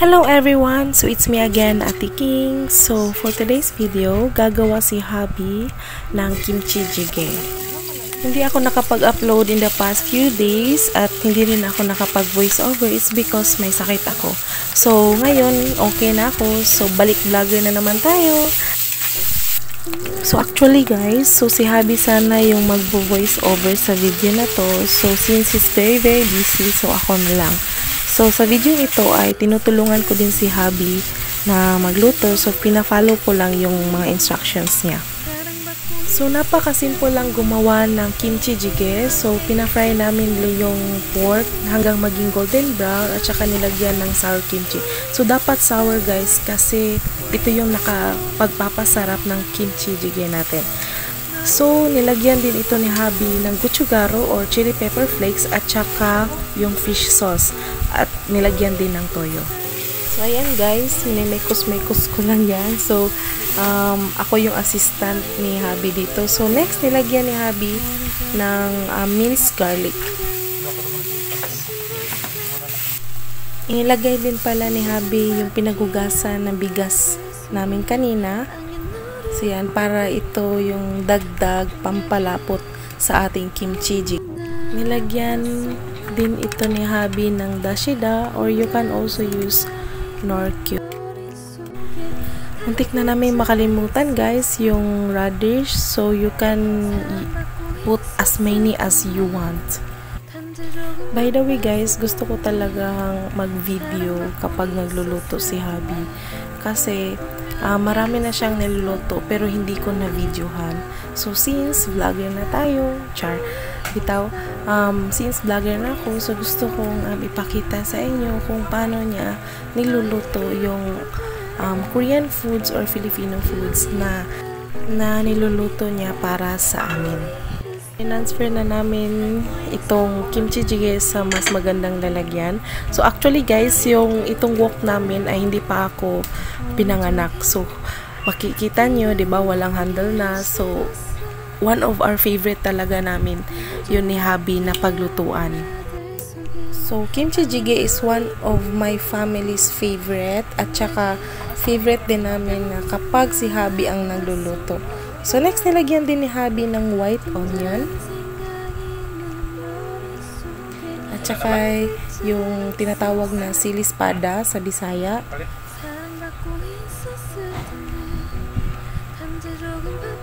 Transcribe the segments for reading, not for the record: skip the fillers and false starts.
Hello everyone! So it's me again, Ate King. So for today's video, gagawa si hubby ng kimchi jjigae. Hindi ako nakapag-upload in the past few days at hindi rin ako nakapag-voice over. It's because may sakit ako. So ngayon, okay na ako. So balik vlogger na naman tayo. So actually guys, so si hubby sana yung mag-voice over sa video na to. So since he's very busy, so ako na lang. So, sa video ito ay tinutulungan ko din si hubby na magluto. So, pina-follow ko lang yung mga instructions niya. So, napakasimple lang gumawa ng kimchi jjigae. So, pina-fry namin yung pork hanggang maging golden brown at saka nilagyan ng sour kimchi. So, dapat sour guys kasi ito yung nakapagpapasarap ng kimchi jjigae natin. So, nilagyan din ito ni hubby ng gochujang or chili pepper flakes at saka yung fish sauce. At nilagyan din ng toyo. So, ayan guys, minimekos-mekos ko lang yan. So, ako yung assistant ni hubby dito. So, next, nilagyan ni hubby ng minced garlic. Inilagay din pala ni hubby yung pinagugasan ng bigas namin kanina. So, yan, para ito yung dagdag pampalapot sa ating kimchi jjigae. Nilagyan din ito ni hubby ng dashida or you can also use nor cube. Muntik na namin makalimutan guys yung radish, so you can put as many as you want. By the way guys, gusto ko talagang mag-video kapag nagluluto si hubby kasi marami na siyang niluluto pero hindi ko na videohan. So since vlogger na tayo, since vlogger na ako, so gusto kong ipakita sa inyo kung paano niya niluluto yung Korean foods or Filipino foods na niluluto niya para sa amin. Transfer na namin itong kimchi jjigae sa mas magandang lalagyan. So actually guys, yung itong wok namin ay hindi pa ako pinanganak. So makikita nyo, 'di ba, walang handle na. So one of our favorite talaga namin yun ni hubby na paglutuan. So kimchi jjigae is one of my family's favorite at saka favorite din namin na kapag si hubby ang nagluluto. So next, nilagyan din ni hubby ng white onion at saka yung tinatawag na sili espada sa Bisaya.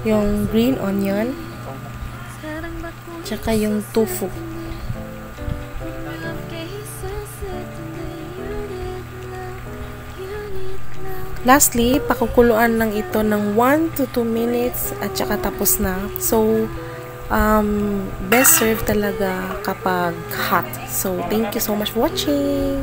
Yung green onion, tsaka yung tofu. Lastly, pakukuluan lang ito ng 1 to 2 minutes at saka tapos na. So, best serve talaga kapag hot. So, thank you so much for watching!